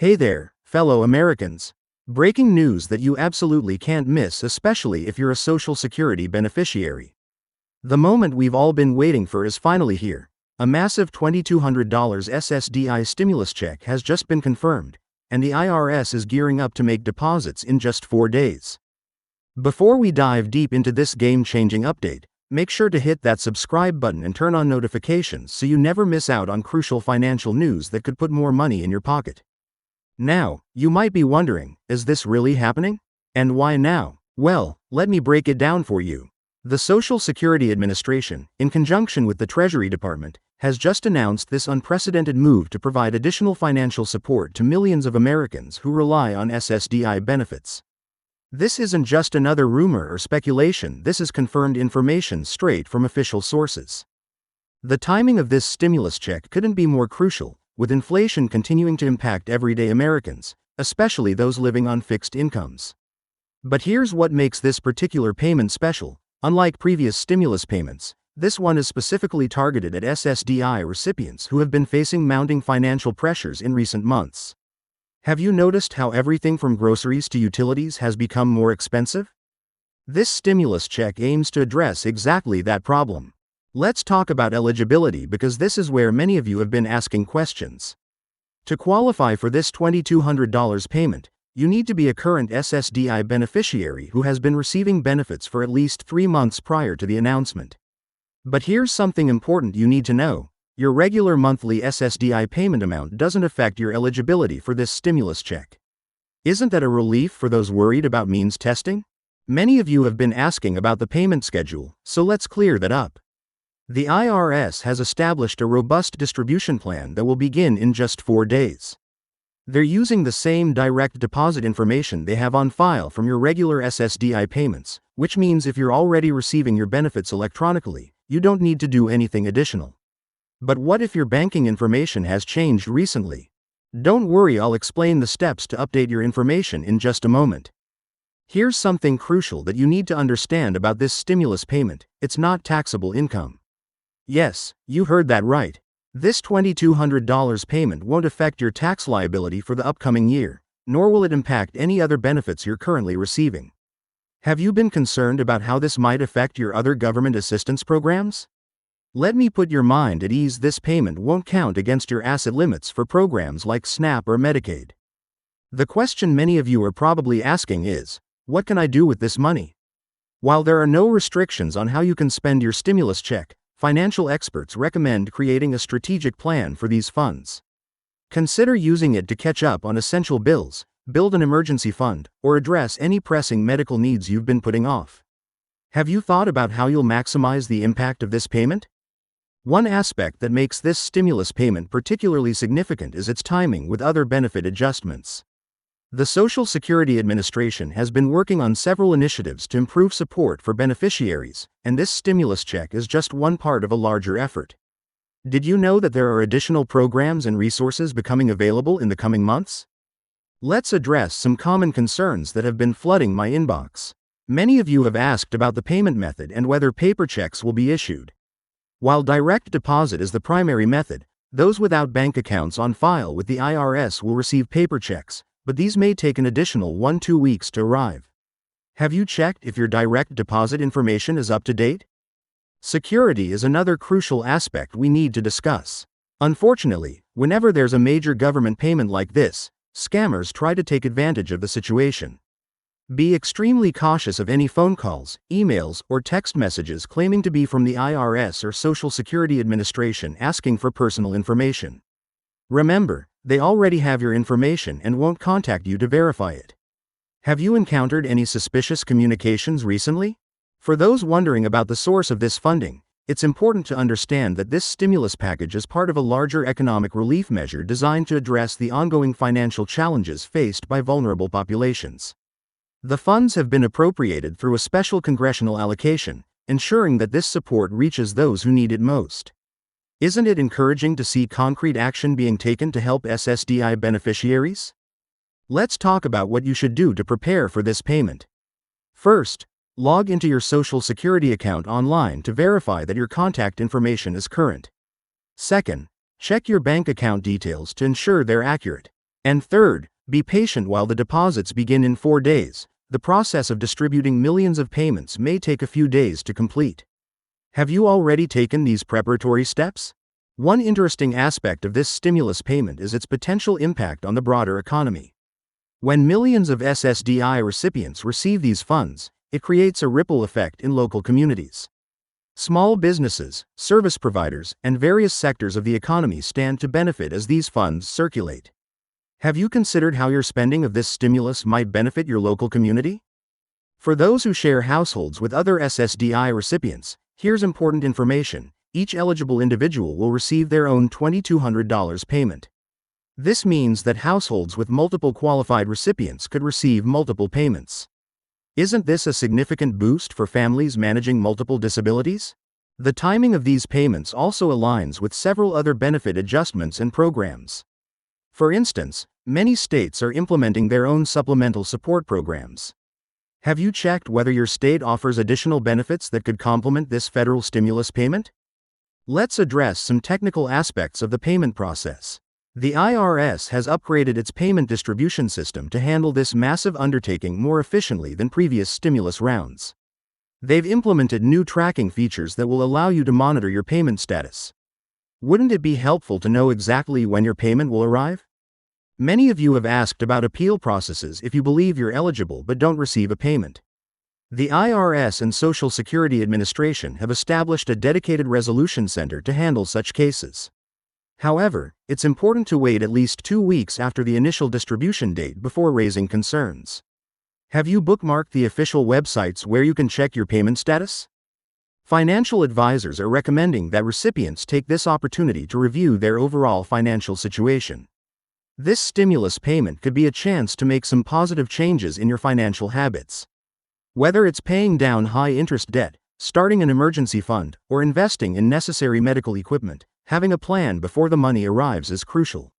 Hey there, fellow Americans. Breaking news that you absolutely can't miss, especially if you're a Social Security beneficiary. The moment we've all been waiting for is finally here. A massive $2,200 SSDI stimulus check has just been confirmed, and the IRS is gearing up to make deposits in just 4 days. Before we dive deep into this game-changing update, make sure to hit that subscribe button and turn on notifications so you never miss out on crucial financial news that could put more money in your pocket. Now, you might be wondering, is this really happening? And why now? Well, let me break it down for you. The Social Security Administration, in conjunction with the Treasury Department, has just announced this unprecedented move to provide additional financial support to millions of Americans who rely on SSDI benefits. This isn't just another rumor or speculation, this is confirmed information straight from official sources. The timing of this stimulus check couldn't be more crucial, with inflation continuing to impact everyday Americans, especially those living on fixed incomes. But here's what makes this particular payment special. Unlike previous stimulus payments, this one is specifically targeted at SSDI recipients who have been facing mounting financial pressures in recent months. Have you noticed how everything from groceries to utilities has become more expensive? This stimulus check aims to address exactly that problem. Let's talk about eligibility because this is where many of you have been asking questions. To qualify for this $2,200 payment, you need to be a current SSDI beneficiary who has been receiving benefits for at least 3 months prior to the announcement. But here's something important you need to know. Your regular monthly SSDI payment amount doesn't affect your eligibility for this stimulus check. Isn't that a relief for those worried about means testing? Many of you have been asking about the payment schedule, so let's clear that up. The IRS has established a robust distribution plan that will begin in just 4 days. They're using the same direct deposit information they have on file from your regular SSDI payments, which means if you're already receiving your benefits electronically, you don't need to do anything additional. But what if your banking information has changed recently? Don't worry, I'll explain the steps to update your information in just a moment. Here's something crucial that you need to understand about this stimulus payment: it's not taxable income. Yes, you heard that right. This $2,200 payment won't affect your tax liability for the upcoming year, nor will it impact any other benefits you're currently receiving. Have you been concerned about how this might affect your other government assistance programs? Let me put your mind at ease: this payment won't count against your asset limits for programs like SNAP or Medicaid. The question many of you are probably asking is, what can I do with this money? While there are no restrictions on how you can spend your stimulus check, financial experts recommend creating a strategic plan for these funds. Consider using it to catch up on essential bills, build an emergency fund, or address any pressing medical needs you've been putting off. Have you thought about how you'll maximize the impact of this payment? One aspect that makes this stimulus payment particularly significant is its timing with other benefit adjustments. The Social Security Administration has been working on several initiatives to improve support for beneficiaries, and this stimulus check is just one part of a larger effort. Did you know that there are additional programs and resources becoming available in the coming months? Let's address some common concerns that have been flooding my inbox. Many of you have asked about the payment method and whether paper checks will be issued. While direct deposit is the primary method, those without bank accounts on file with the IRS will receive paper checks, but these may take an additional 1-2 weeks to arrive. Have you checked if your direct deposit information is up to date? Security is another crucial aspect we need to discuss. Unfortunately, whenever there's a major government payment like this, scammers try to take advantage of the situation. Be extremely cautious of any phone calls, emails, or text messages claiming to be from the IRS or Social Security Administration asking for personal information. Remember, they already have your information and won't contact you to verify it. Have you encountered any suspicious communications recently? For those wondering about the source of this funding, it's important to understand that this stimulus package is part of a larger economic relief measure designed to address the ongoing financial challenges faced by vulnerable populations. The funds have been appropriated through a special congressional allocation, ensuring that this support reaches those who need it most. Isn't it encouraging to see concrete action being taken to help SSDI beneficiaries? Let's talk about what you should do to prepare for this payment. First, log into your Social Security account online to verify that your contact information is current. Second, check your bank account details to ensure they're accurate. And third, be patient while the deposits begin in 4 days. The process of distributing millions of payments may take a few days to complete. Have you already taken these preparatory steps? One interesting aspect of this stimulus payment is its potential impact on the broader economy. When millions of SSDI recipients receive these funds, it creates a ripple effect in local communities. Small businesses, service providers, and various sectors of the economy stand to benefit as these funds circulate. Have you considered how your spending of this stimulus might benefit your local community? For those who share households with other SSDI recipients, here's important information. Each eligible individual will receive their own $2,200 payment. This means that households with multiple qualified recipients could receive multiple payments. Isn't this a significant boost for families managing multiple disabilities? The timing of these payments also aligns with several other benefit adjustments and programs. For instance, many states are implementing their own supplemental support programs. Have you checked whether your state offers additional benefits that could complement this federal stimulus payment? Let's address some technical aspects of the payment process. The IRS has upgraded its payment distribution system to handle this massive undertaking more efficiently than previous stimulus rounds. They've implemented new tracking features that will allow you to monitor your payment status. Wouldn't it be helpful to know exactly when your payment will arrive? Many of you have asked about appeal processes if you believe you're eligible but don't receive a payment. The IRS and Social Security Administration have established a dedicated resolution center to handle such cases. However, it's important to wait at least 2 weeks after the initial distribution date before raising concerns. Have you bookmarked the official websites where you can check your payment status? Financial advisors are recommending that recipients take this opportunity to review their overall financial situation. This stimulus payment could be a chance to make some positive changes in your financial habits. Whether it's paying down high-interest debt, starting an emergency fund, or investing in necessary medical equipment, having a plan before the money arrives is crucial.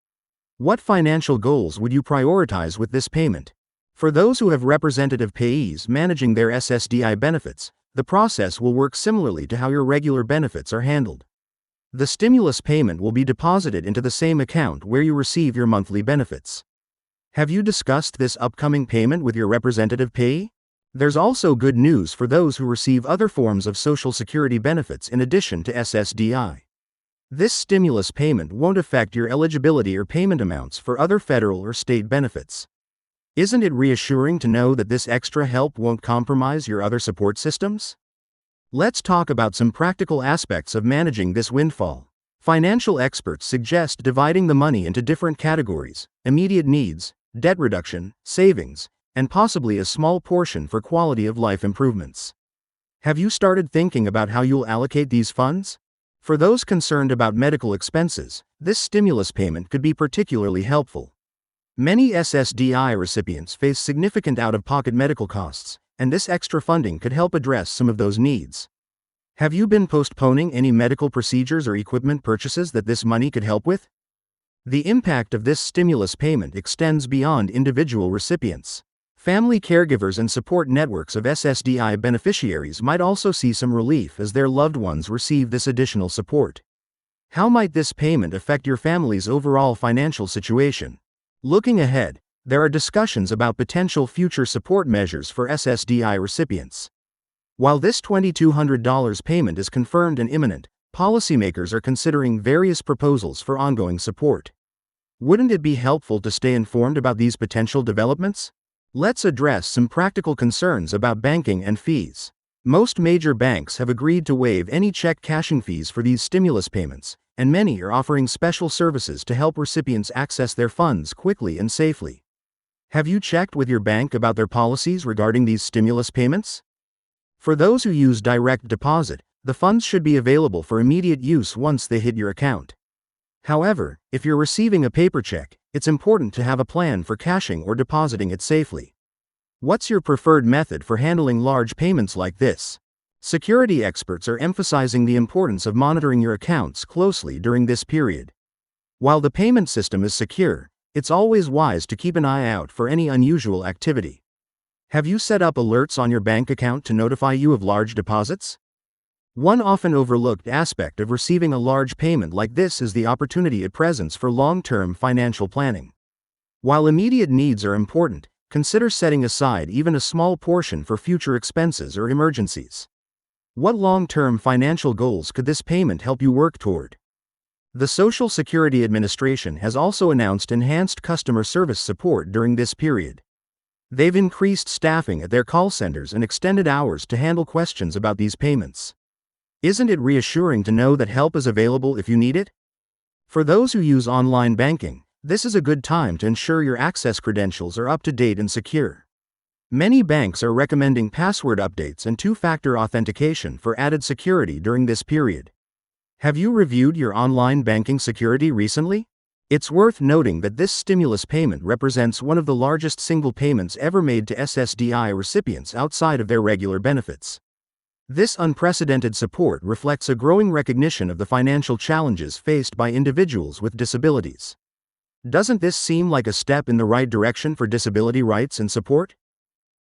What financial goals would you prioritize with this payment? For those who have representative payees managing their SSDI benefits, the process will work similarly to how your regular benefits are handled. The stimulus payment will be deposited into the same account where you receive your monthly benefits. Have you discussed this upcoming payment with your representative payee? There's also good news for those who receive other forms of Social Security benefits in addition to SSDI. This stimulus payment won't affect your eligibility or payment amounts for other federal or state benefits. Isn't it reassuring to know that this extra help won't compromise your other support systems? Let's talk about some practical aspects of managing this windfall. Financial experts suggest dividing the money into different categories: immediate needs, debt reduction, savings, and possibly a small portion for quality of life improvements. Have you started thinking about how you'll allocate these funds? For those concerned about medical expenses, this stimulus payment could be particularly helpful. Many SSDI recipients face significant out-of-pocket medical costs, and this extra funding could help address some of those needs. Have you been postponing any medical procedures or equipment purchases that this money could help with? The impact of this stimulus payment extends beyond individual recipients. Family caregivers and support networks of SSDI beneficiaries might also see some relief as their loved ones receive this additional support. How might this payment affect your family's overall financial situation? Looking ahead, there are discussions about potential future support measures for SSDI recipients. While this $2,200 payment is confirmed and imminent, policymakers are considering various proposals for ongoing support. Wouldn't it be helpful to stay informed about these potential developments? Let's address some practical concerns about banking and fees. Most major banks have agreed to waive any check cashing fees for these stimulus payments, and many are offering special services to help recipients access their funds quickly and safely. Have you checked with your bank about their policies regarding these stimulus payments? For those who use direct deposit, the funds should be available for immediate use once they hit your account. However, if you're receiving a paper check, it's important to have a plan for cashing or depositing it safely. What's your preferred method for handling large payments like this? Security experts are emphasizing the importance of monitoring your accounts closely during this period. While the payment system is secure, it's always wise to keep an eye out for any unusual activity. Have you set up alerts on your bank account to notify you of large deposits? One often overlooked aspect of receiving a large payment like this is the opportunity it presents for long-term financial planning. While immediate needs are important, consider setting aside even a small portion for future expenses or emergencies. What long-term financial goals could this payment help you work toward? The Social Security Administration has also announced enhanced customer service support during this period. They've increased staffing at their call centers and extended hours to handle questions about these payments. Isn't it reassuring to know that help is available if you need it? For those who use online banking, this is a good time to ensure your access credentials are up to date and secure. Many banks are recommending password updates and two-factor authentication for added security during this period. Have you reviewed your online banking security recently? It's worth noting that this stimulus payment represents one of the largest single payments ever made to SSDI recipients outside of their regular benefits. This unprecedented support reflects a growing recognition of the financial challenges faced by individuals with disabilities. Doesn't this seem like a step in the right direction for disability rights and support?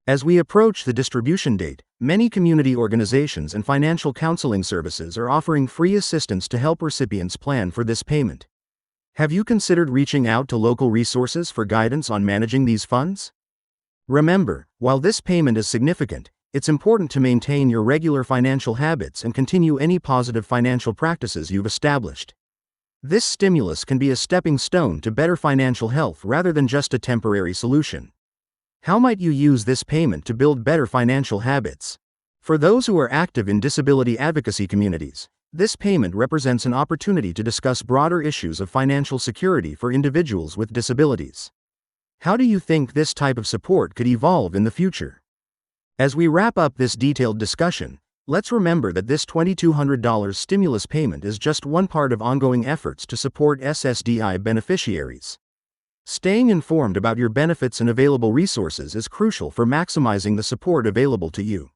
As we approach the distribution date, many community organizations and financial counseling services are offering free assistance to help recipients plan for this payment. Have you considered reaching out to local resources for guidance on managing these funds? Remember, while this payment is significant, it's important to maintain your regular financial habits and continue any positive financial practices you've established. This stimulus can be a stepping stone to better financial health rather than just a temporary solution. How might you use this payment to build better financial habits? For those who are active in disability advocacy communities, this payment represents an opportunity to discuss broader issues of financial security for individuals with disabilities. How do you think this type of support could evolve in the future? As we wrap up this detailed discussion, let's remember that this $2,200 stimulus payment is just one part of ongoing efforts to support SSDI beneficiaries. Staying informed about your benefits and available resources is crucial for maximizing the support available to you.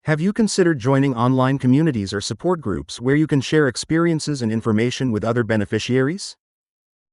Have you considered joining online communities or support groups where you can share experiences and information with other beneficiaries?